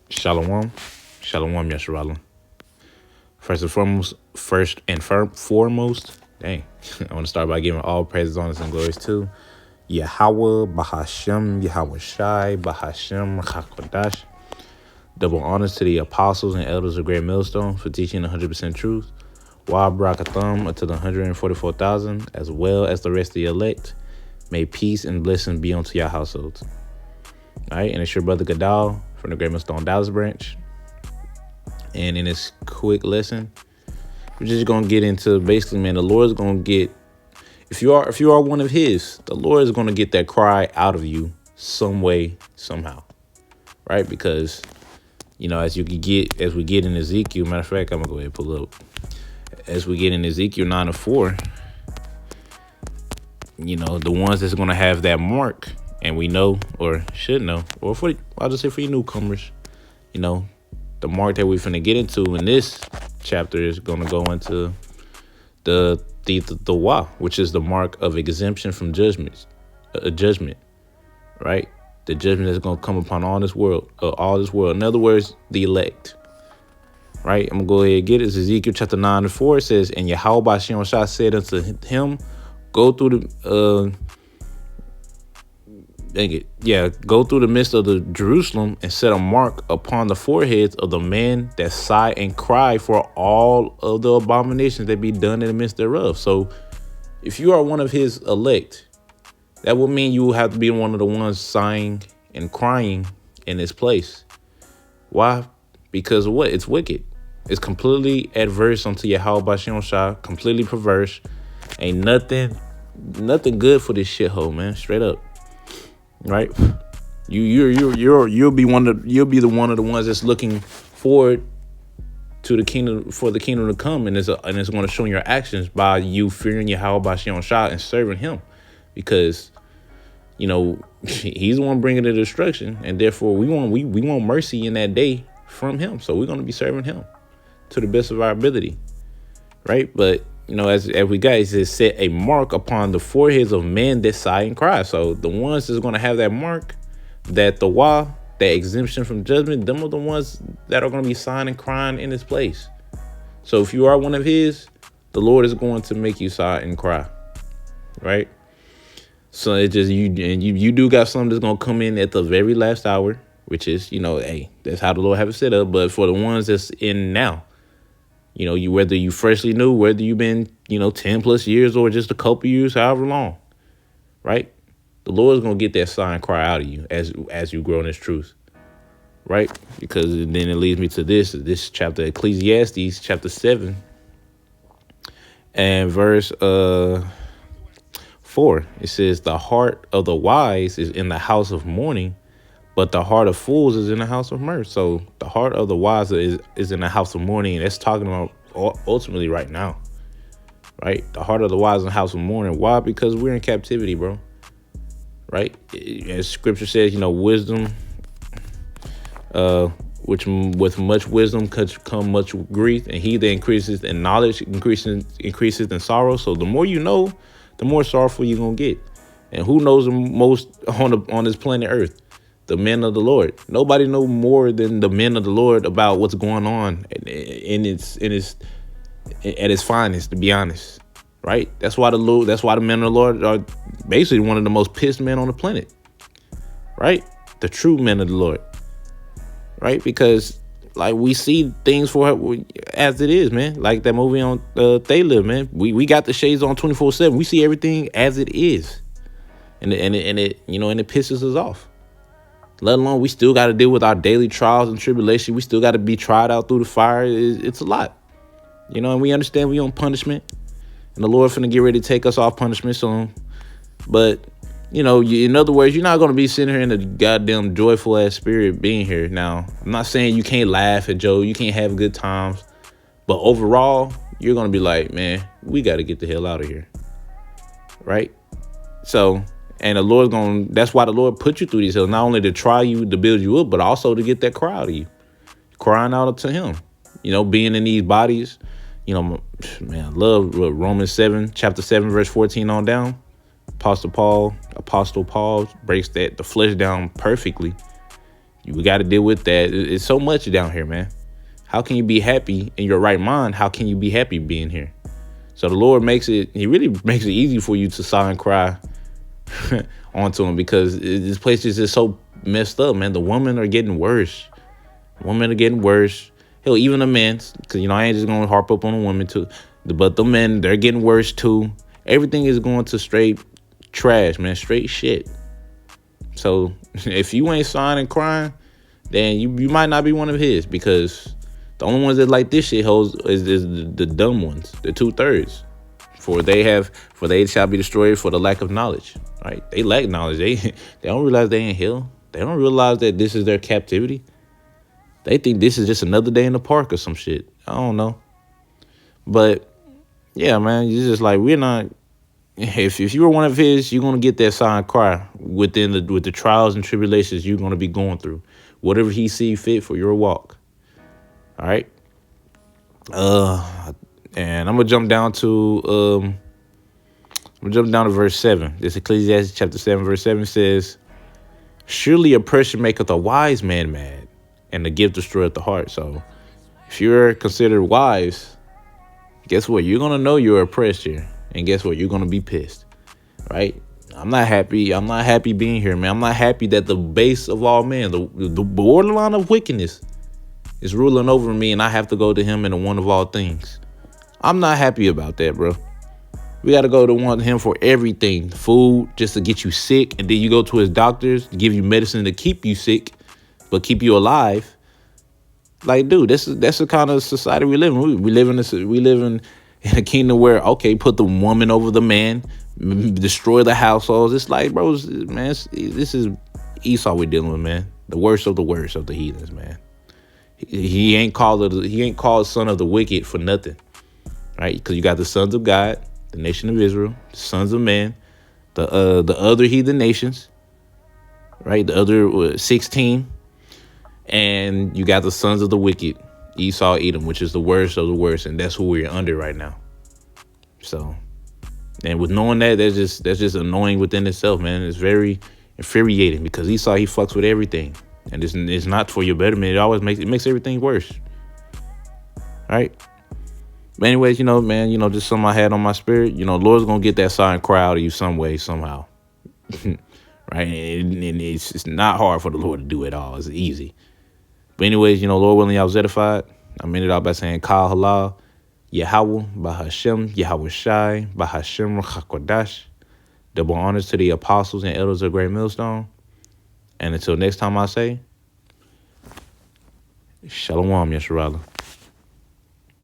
Shalom. Shalom, Yasharala. First and foremost, dang, I want to start by giving all praises, honors, and glories to Yahweh, Bahashem, Yahweh Shai, Bahashem, Chakodash. Double honors to the apostles and elders of Great Millstone for teaching 100% truth. Wa Barakatham unto the 144,000, as well as the rest of the elect. May peace and blessings be unto your households. All right, and it's your brother Gadal from the Great Millstone Dallas branch. And in this quick lesson, we're just gonna get into basically, man, the Lord's gonna get, if you are one of His, the Lord is gonna get that cry out of you some way, somehow, right? Because as we get in Ezekiel, matter of fact, I'm gonna go ahead and pull up. As we get in Ezekiel 9:4, the ones that's gonna have that mark, and we know or should know, or I'll just say for you newcomers, the mark that we're finna get into in this chapter is gonna go into the Wa, which is the mark of exemption from judgment, right? The judgment that's gonna come upon all this world. In other words, the elect, right? I'm gonna go ahead and get it. It's Ezekiel chapter 9:4. It says, "And Yahweh Bashem Shah said unto him, go through the midst of the Jerusalem and set a mark upon the foreheads of the men that sigh and cry for all of the abominations that be done in the midst thereof." So if you are one of His elect, that would mean you will have to be one of the ones sighing and crying in this place. Why? Because of what? It's wicked. It's completely adverse unto Yahweh Bashem Shah, completely perverse. Ain't nothing good for this shithole, man. Straight up. Right? You'll be one of the ones that's looking forward to the kingdom, for the kingdom to come, and it's going to show in your actions by you fearing Yahweh Bashem Shah and serving Him, because He's the one bringing the destruction, and therefore we want mercy in that day from Him. So we're going to be serving Him to the best of our ability, right? But as we got, it says, set a mark upon the foreheads of men that sigh and cry. So the ones that's going to have that mark, that the Wa, that exemption from judgment, them are the ones that are going to be sighing and crying in this place. So if you are one of His, the Lord is going to make you sigh and cry, right? So it just, you do got something that's going to come in at the very last hour, which is, hey, that's how the Lord have it set up. But for the ones that's in now, whether you freshly knew, whether you've been, 10 plus years or just a couple years, however long, right? The Lord's going to get that sign cry out of you as you grow in His truth, right? Because then it leads me to this chapter, Ecclesiastes chapter 7 and verse 4. It says, "The heart of the wise is in the house of mourning, but the heart of fools is in the house of mirth." So the heart of the wise is in the house of mourning. And that's talking about ultimately right now, right? The heart of the wise in the house of mourning. Why? Because we're in captivity, bro. Right? As Scripture says, wisdom, which with much wisdom come much grief, and he that increases in knowledge increases in sorrow. So the more you know, the more sorrowful you're gonna get. And who knows the most on this planet Earth? The men of the Lord. Nobody know more than the men of the Lord about what's going on at its finest, to be honest. Right? That's why the men of the Lord are basically one of the most pissed men on the planet. Right? The true men of the Lord. Right? Because we see things for as it is, man. Like that movie on They Live, man. We got the shades on 24/7. We see everything as it is. And it pisses us off. Let alone we still got to deal with our daily trials and tribulation. We still got to be tried out through the fire. It's a lot, and we understand we on punishment, and the Lord finna get ready to take us off punishment soon. But in other words, you're not gonna be sitting here in a goddamn joyful ass spirit being here. Now, I'm not saying you can't laugh at Joe, you can't have good times, but overall, you're gonna be like, man, we got to get the hell out of here, right? So. And that's why the Lord put you through these hills, not only to try you, to build you up, but also to get that cry out of you, crying out to Him, being in these bodies, man, I love Romans chapter 7, verse 14 on down. Apostle Paul breaks the flesh down perfectly We got to deal with that. It's so much down here, man. How can you be happy in your right mind? How can you be happy being here? So the Lord he really makes it easy for you to sigh and cry onto him, because this place is just so messed up, man. The women are getting worse. Women are getting worse. Hell, even the men, because, I ain't just going to harp up on the women too. But the men, they're getting worse too. Everything is going to straight trash, man. Straight shit. So if you ain't sighing and crying, then you might not be one of his, because the only ones that like this shit hoes is the dumb ones, the 2/3. For they shall be destroyed for the lack of knowledge. Right? They lack knowledge. They don't realize they in hell. They don't realize that this is their captivity. They think this is just another day in the park or some shit. I don't know. But yeah, man, it's just like, we're not. If you were one of his, you're gonna get that sigh and cry with the trials and tribulations you're gonna be going through. Whatever he see fit for your walk. All right. And I'm gonna jump down to verse 7. This Ecclesiastes chapter 7, verse 7 says, "Surely oppression maketh a wise man mad, and the gift destroyeth the heart." So if you're considered wise, guess what? You're gonna know you're oppressed here. And guess what? You're going to be pissed, right? I'm not happy. I'm not happy being here, man. I'm not happy that the base of all men, the borderline of wickedness, is ruling over me, and I have to go to him in the one of all things. I'm not happy about that, bro. We got to go to him for everything. Food, just to get you sick, and then you go to his doctors to give you medicine to keep you sick, but keep you alive. Like, dude, that's the kind of society we live in. We live in a kingdom where, okay, put the woman over the man, destroy the households. It's like, bro, man, this is Esau we're dealing with, man. The worst of the heathens, man. He ain't called son of the wicked for nothing, right? Because you got the sons of God, the nation of Israel, the sons of man, the other heathen nations, right? The other 16, and you got the sons of the wicked, Esau, Edom, which is the worst of the worst, and that's who we're under right now. So, and with knowing that, that's just annoying within itself, man. It's very infuriating, because Esau, he fucks with everything, and it's not for your betterment. It makes everything worse. Right? But anyways, man, just something I had on my spirit. Lord's gonna get that sign cry out of you some way, somehow. Right? And it's not hard for the Lord to do it all. It's easy. But anyways, Lord willing, y'all was edified. I ended out by saying Kal Halal, Yahweh, Bahashem, Yahweh Shai, Bahashem, Chakodash. Double honors to the apostles and elders of Great Millstone. And until next time I say, Shalom, Yesharala.